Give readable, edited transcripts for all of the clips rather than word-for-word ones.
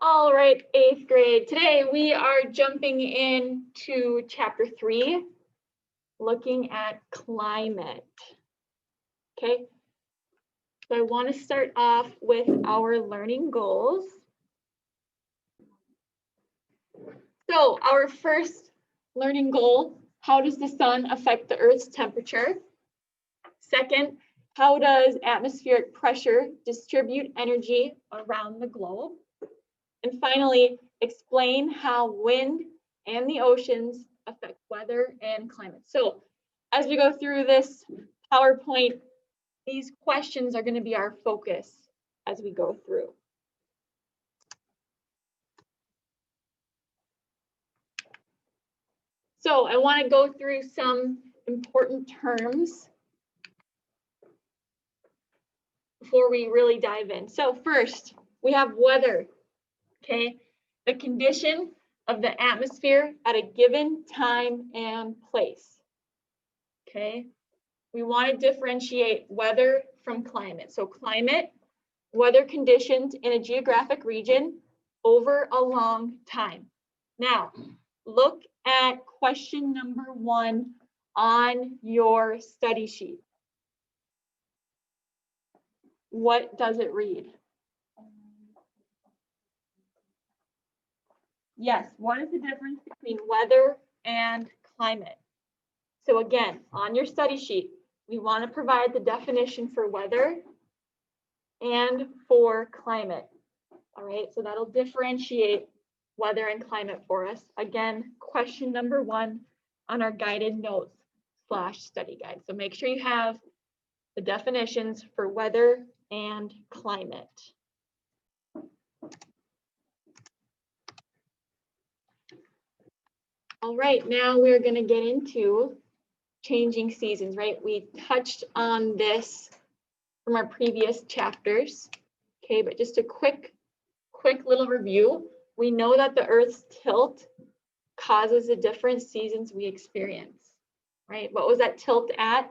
All right, 8th grade. Today we are jumping into chapter 3, looking at climate. Okay, so I want to start off with our learning goals. So our first learning goal, how does the sun affect the Earth's temperature? Second, how does atmospheric pressure distribute energy around the globe? And finally, explain how wind and the oceans affect weather and climate. So as we go through this PowerPoint, these questions are going to be our focus as we go through. So I want to go through some important terms before we really dive in. So first, we have weather, okay? The condition of the atmosphere at a given time and place, okay? We want to differentiate weather from climate. So climate, weather conditions in a geographic region over a long time. Now, look at question number 1 on your study sheet. What does it read? Yes, what is the difference between weather and climate? So again, on your study sheet, we want to provide the definition for weather and for climate. All right, so that'll differentiate weather and climate for us. Again, question number 1 on our guided notes / study guide. So make sure you have the definitions for weather and climate. All right, now we're going to get into changing seasons, right? We touched on this from our previous chapters, okay, but just a quick little review. We know that the Earth's tilt causes the different seasons we experience, right? What was that tilt at?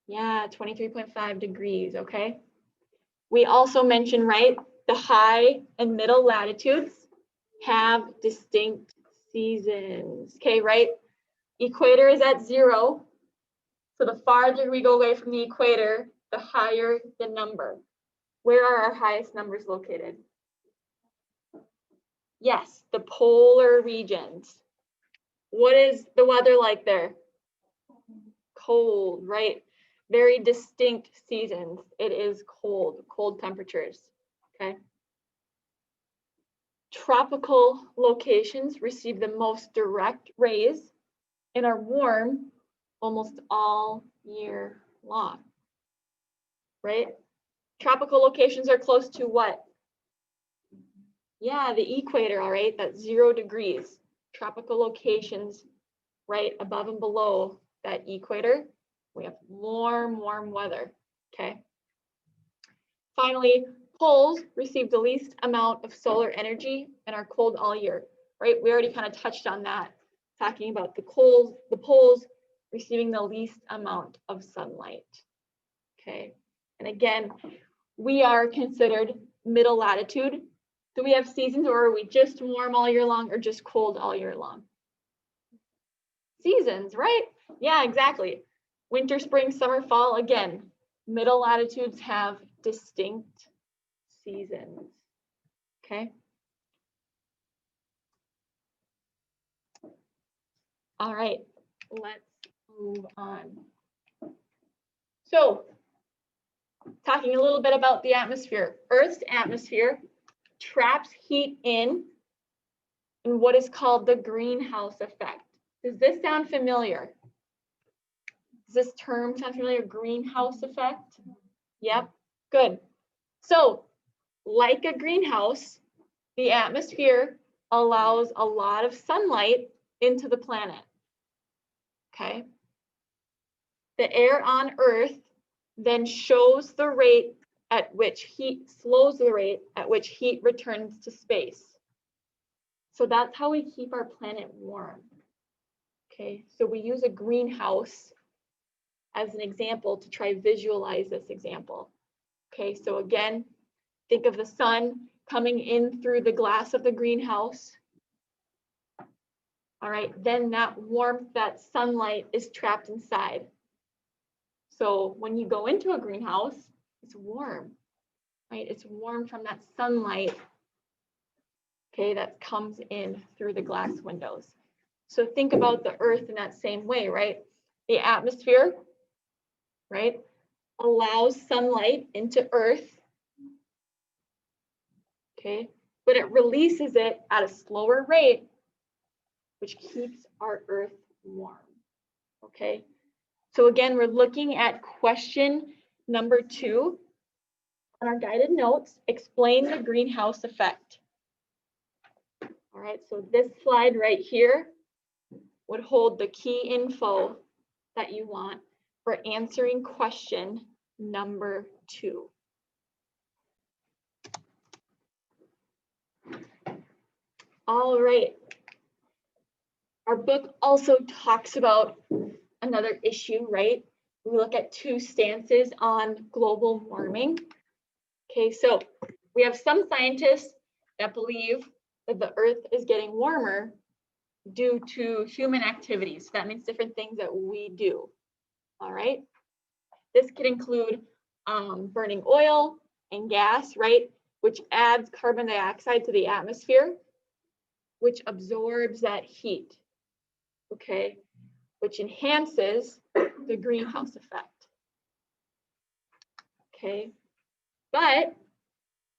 Yeah, 23.5 degrees, okay? We also mentioned, right, the high and middle latitudes have distinct seasons, okay, right? Equator is at 0, so the farther we go away from the equator, the higher the number. Where are our highest numbers located? Yes, the polar regions. What is the weather like there? Cold, right? Very distinct seasons. It is cold temperatures, okay? Tropical locations receive the most direct rays and are warm almost all year long, right? Tropical locations are close to what? Yeah, the equator, all right, that's 0 degrees. Tropical locations right above and below that equator, we have warm weather, okay? Finally, poles receive the least amount of solar energy and are cold all year, right? We already kind of touched on that, talking about the poles receiving the least amount of sunlight, okay? And again, we are considered middle latitude. Do we have seasons, or are we just warm all year long or just cold all year long? Seasons, right? Yeah, exactly. Winter, spring, summer, fall. Again, middle latitudes have distinct seasons, okay? All right, let's move on. So, talking a little bit about the atmosphere. Earth's atmosphere traps heat in what is called the greenhouse effect. Does this sound familiar? Does this term sound familiar? Greenhouse effect? Yep, good. So, like a greenhouse, the atmosphere allows a lot of sunlight into the planet, okay? The air on Earth then slows the rate at which heat returns to space. So that's how we keep our planet warm, okay? So we use a greenhouse as an example to try visualize this example. Okay, so again, Think of the sun coming in through the glass of the greenhouse. All right, then that warmth, that sunlight is trapped inside. So when you go into a greenhouse, it's warm, right? It's warm from that sunlight, okay, that comes in through the glass windows. So think about the earth in that same way, right? The atmosphere, right, allows sunlight into earth, okay, but it releases it at a slower rate, which keeps our earth warm, okay? So again, we're looking at question number 2 on our guided notes. Explain the greenhouse effect. All right, so this slide right here would hold the key info that you want for answering question number 2. All right. Our book also talks about another issue, right? We look at 2 stances on global warming. Okay, so we have some scientists that believe that the earth is getting warmer due to human activities. That means different things that we do. All right. This could include burning oil and gas, right? Which adds carbon dioxide to the atmosphere, which absorbs that heat, okay? Which enhances the greenhouse effect, okay? But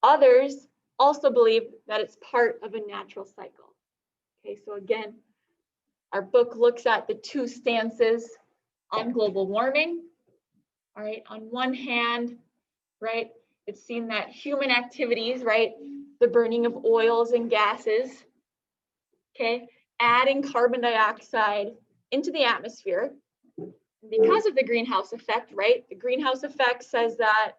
others also believe that it's part of a natural cycle. Okay, so again, our book looks at the 2 stances on global warming. All right, on one hand, right, it's seen that human activities, right, the burning of oils and gases, okay, adding carbon dioxide into the atmosphere. Because of the greenhouse effect, right, the greenhouse effect says that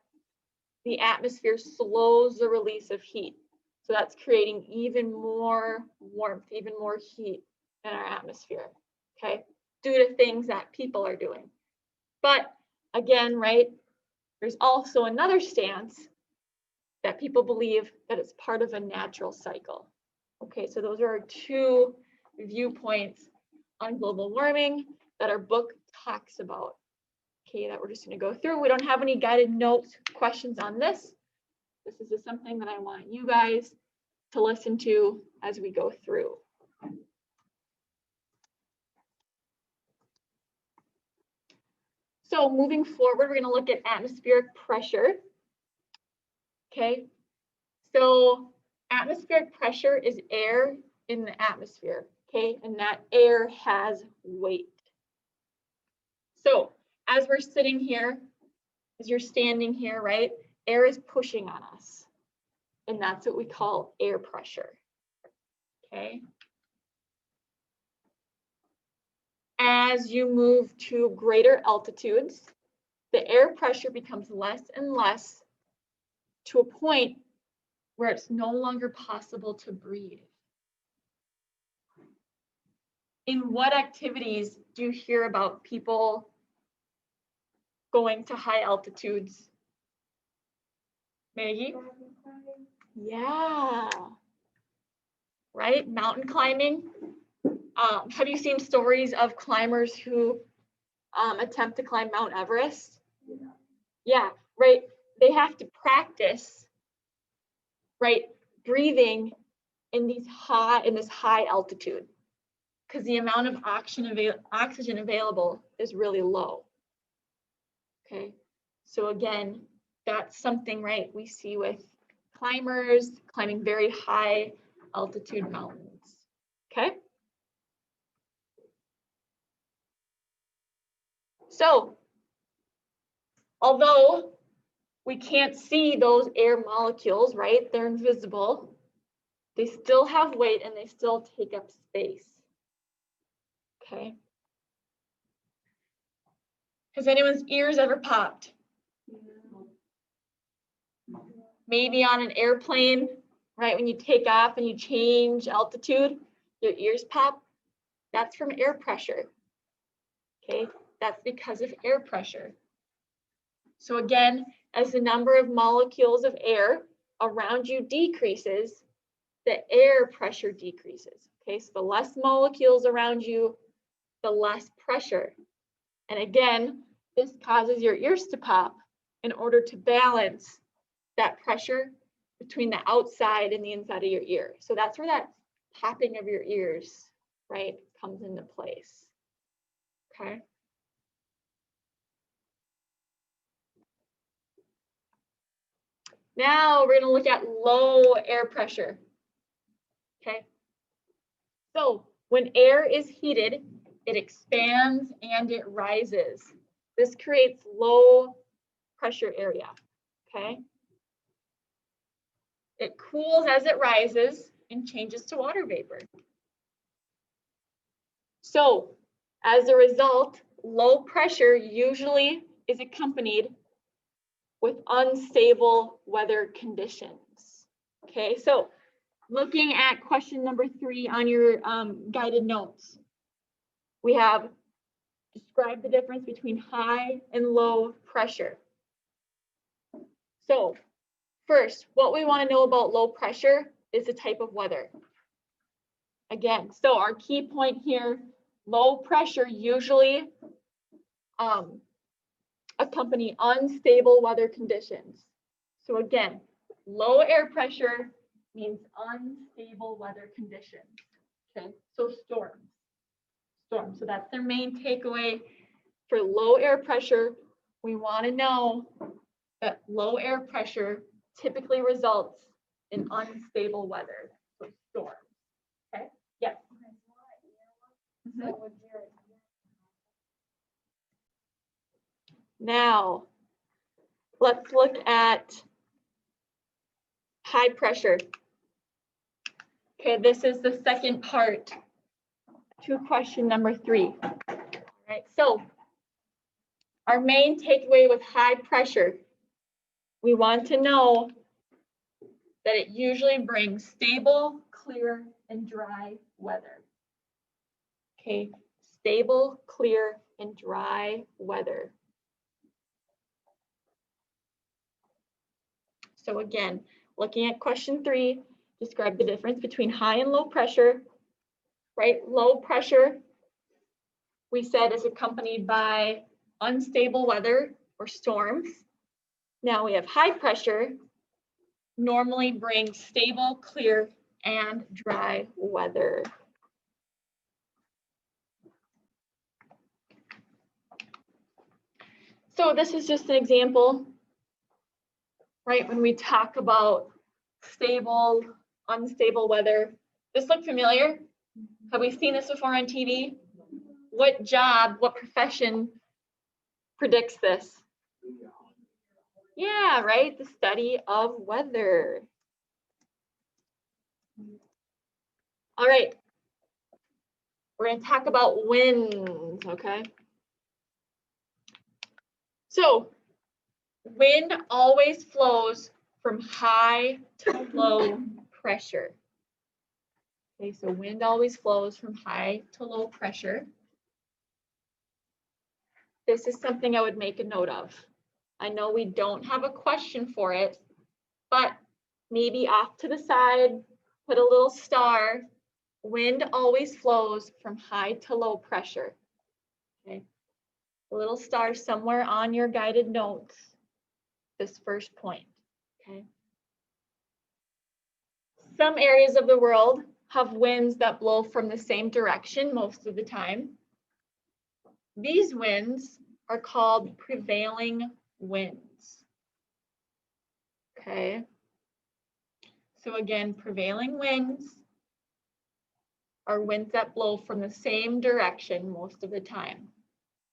the atmosphere slows the release of heat. So that's creating even more warmth, even more heat in our atmosphere, okay, due to things that people are doing. But again, right, there's also another stance that people believe that it's part of a natural cycle. Okay, so those are our 2 viewpoints on global warming that our book talks about. Okay, that we're just going to go through. We don't have any guided notes questions on this. This is just something that I want you guys to listen to as we go through. So moving forward, we're going to look at atmospheric pressure. Okay, so atmospheric pressure is air in the atmosphere, okay, and that air has weight. So as we're sitting here, as you're standing here, right, air is pushing on us, and that's what we call air pressure, okay? As you move to greater altitudes, the air pressure becomes less and less to a point where it's no longer possible to breathe. In what activities do you hear about people going to high altitudes? Maggie? Yeah. Right, mountain climbing. Have you seen stories of climbers who attempt to climb Mount Everest? Yeah, right. They have to practice, right, breathing in this high altitude because the amount of oxygen available is really low. Okay, so again, that's something, right, we see with climbers climbing very high altitude mountains. Okay. So, although we can't see those air molecules, right? They're invisible. They still have weight and they still take up space. Okay. Has anyone's ears ever popped? Maybe on an airplane, right? When you take off and you change altitude, your ears pop. That's from air pressure. Okay, that's because of air pressure. So again, as the number of molecules of air around you decreases, the air pressure decreases. Okay, so the less molecules around you, the less pressure. And again, this causes your ears to pop in order to balance that pressure between the outside and the inside of your ear. So that's where that popping of your ears, right, comes into place. Okay. Now we're going to look at low air pressure. Okay. So when air is heated, it expands and it rises. This creates low pressure area. Okay. It cools as it rises and changes to water vapor. So as a result, low pressure usually is accompanied with unstable weather conditions. Okay, so looking at question number 3 on your guided notes, we have describe the difference between high and low pressure. So first, what we want to know about low pressure is the type of weather. Again, so our key point here, low pressure usually accompany unstable weather conditions. So again, low air pressure means unstable weather conditions. Okay, so storms. So that's their main takeaway for low air pressure. We want to know that low air pressure typically results in unstable weather, so storms. Okay, yes. Mm-hmm. Now, let's look at high pressure. Okay, this is the second part to question number 3. All right, so our main takeaway with high pressure, we want to know that it usually brings stable, clear, and dry weather. Okay, stable, clear, and dry weather. So again, looking at question 3, describe the difference between high and low pressure, right? Low pressure, we said, is accompanied by unstable weather or storms. Now we have high pressure, normally brings stable, clear, and dry weather. So this is just an example, right? When we talk about stable, unstable weather. This look familiar? Have we seen this before on TV? What job, what profession predicts this? Yeah, right, the study of weather. All right, we're going to talk about winds, okay? So wind always flows from high to low pressure. Okay, so wind always flows from high to low pressure. This is something I would make a note of. I know we don't have a question for it, but maybe off to the side, put a little star. Wind always flows from high to low pressure. Okay, a little star somewhere on your guided notes, this first point. Okay. Some areas of the world have winds that blow from the same direction most of the time. These winds are called prevailing winds. Okay. So again, prevailing winds are winds that blow from the same direction most of the time.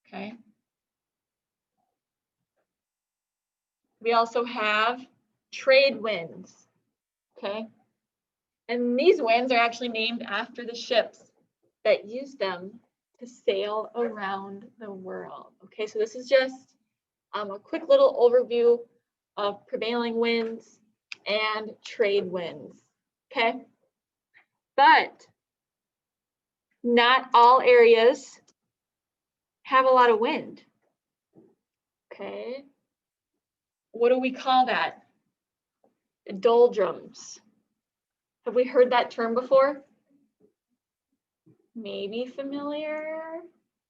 Okay. We also have trade winds. Okay. And these winds are actually named after the ships that use them to sail around the world. Okay, so this is just a quick little overview of prevailing winds and trade winds. Okay, but not all areas have a lot of wind. Okay, what do we call that? Doldrums. Have we heard that term before? Maybe familiar,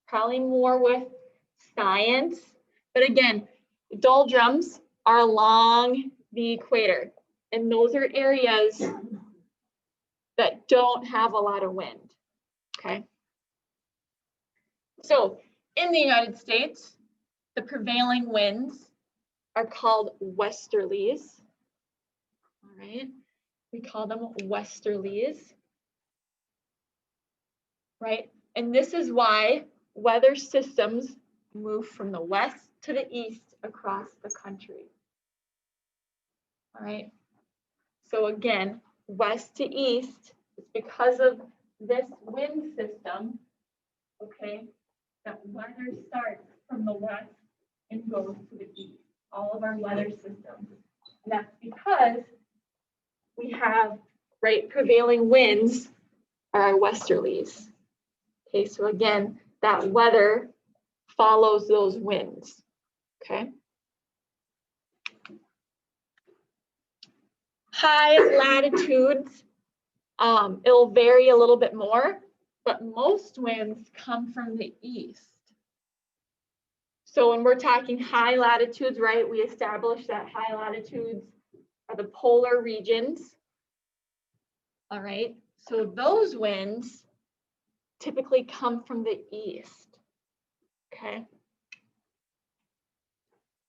probably more with science. But again, doldrums are along the equator, and those are areas that don't have a lot of wind, okay? So in the United States, the prevailing winds are called westerlies, all right? We call them westerlies, right? And this is why weather systems move from the west to the east across the country, all right? So again, west to east, it's because of this wind system, okay, that weather starts from the west and goes to the east, all of our weather systems. And that's because we have, right, prevailing winds are our westerlies. Okay, so again, that weather follows those winds, okay? High latitudes, it'll vary a little bit more, but most winds come from the east. So when we're talking high latitudes, right, we established that high latitudes are the polar regions. All right, so those winds typically come from the east, okay?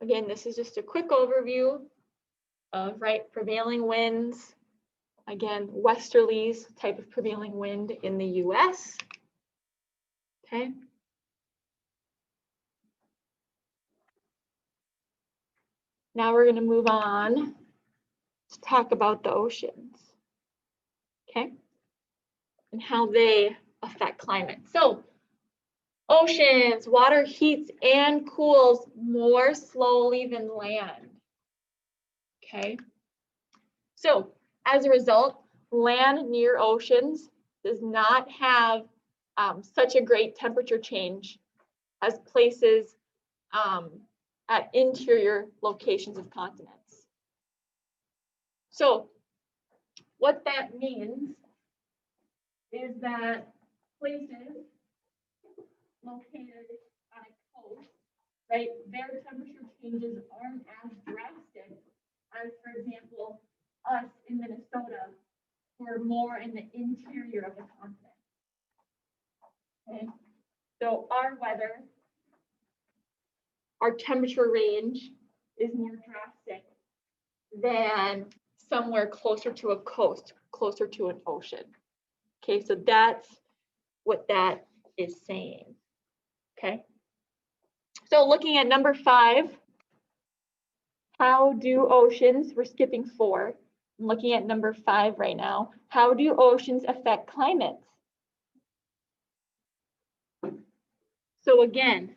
Again, this is just a quick overview of, right, prevailing winds. Again, westerlies, type of prevailing wind in the US, okay? Now we're going to move on to talk about the oceans, okay? And how they affect climate. So oceans, water heats and cools more slowly than land, okay? So as a result, land near oceans does not have such a great temperature change as places at interior locations of continents. So what that means is that places located on a coast, right, their temperature changes aren't as drastic as, for example, us in Minnesota, who are more in the interior of the continent. Okay, so our weather, our temperature range is more drastic than somewhere closer to a coast, closer to an ocean. Okay, so that's what that is saying. Okay, so looking at number 5, how do oceans, we're skipping 4, I'm looking at number 5 right now. How do oceans affect climates? So again,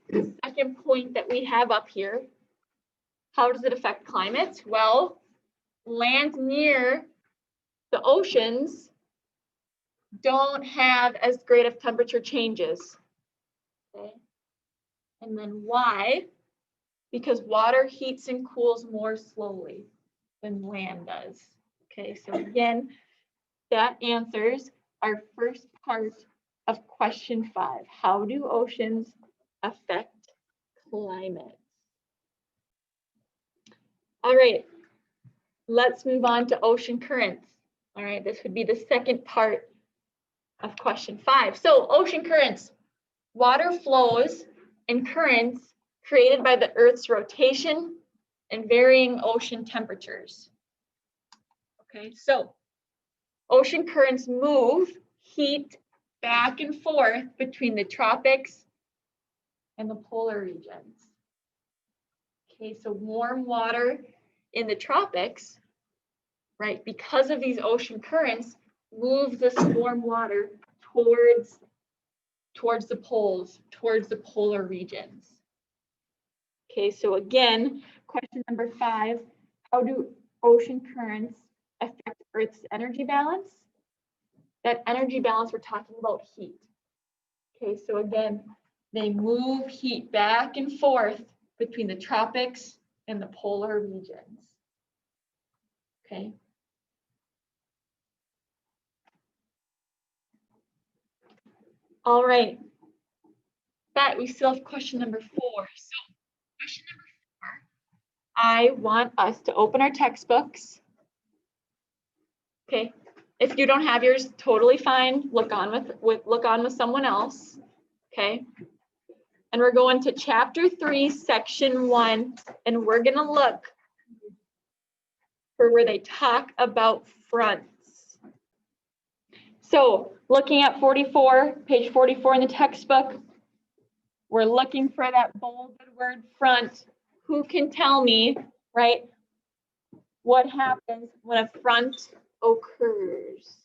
the second point that we have up here, how does it affect climates? Well, land near the oceans don't have as great of temperature changes. Okay. And then why? Because water heats and cools more slowly than land does. Okay, so again, that answers our first part of question 5. How do oceans affect climate? All right, let's move on to ocean currents. All right, this would be the second part of question 5. So ocean currents, water flows and currents created by the Earth's rotation and varying ocean temperatures. Okay, so ocean currents move heat back and forth between the tropics and the polar regions. Okay, so warm water in the tropics, right, because of these ocean currents, moves this warm water towards the poles, towards the polar regions. Okay, so again, question number 5, how do ocean currents affect Earth's energy balance? That energy balance, we're talking about heat. Okay, so again, they move heat back and forth between the tropics and the polar regions. Okay. All right. But we still have question number 4. So question number 4, I want us to open our textbooks. Okay. If you don't have yours, totally fine. Look on with someone else. Okay. And we're going to chapter 3, section 1, and we're going to look for where they talk about fronts. So looking at 44, page 44 in the textbook, we're looking for that bolded word front. Who can tell me, right, what happens when a front occurs?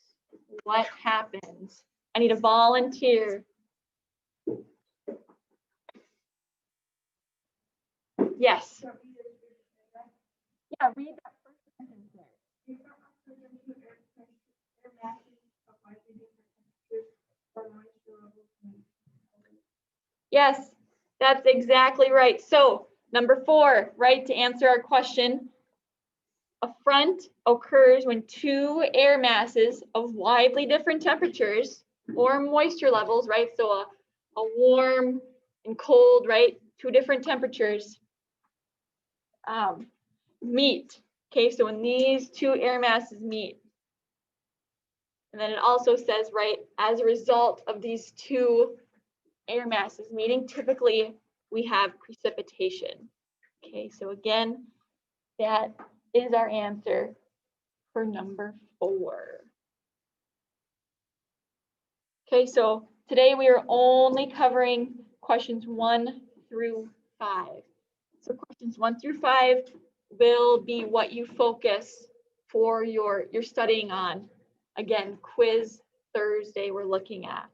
What happens? I need a volunteer. Yes. Yeah, read that first sentence there. Yes, that's exactly right. So number 4, right, to answer our question, a front occurs when 2 air masses of widely different temperatures or moisture levels, right? So a warm and cold, right? 2 different temperatures meet. Okay, so when these 2 air masses meet, and then it also says, right, as a result of these 2 air masses meeting, typically we have precipitation. Okay, so again, that is our answer for number 4. Okay, so today we are only covering questions 1 through 5. So questions 1 through 5 will be what you focus for your studying on. Again, quiz Thursday we're looking at.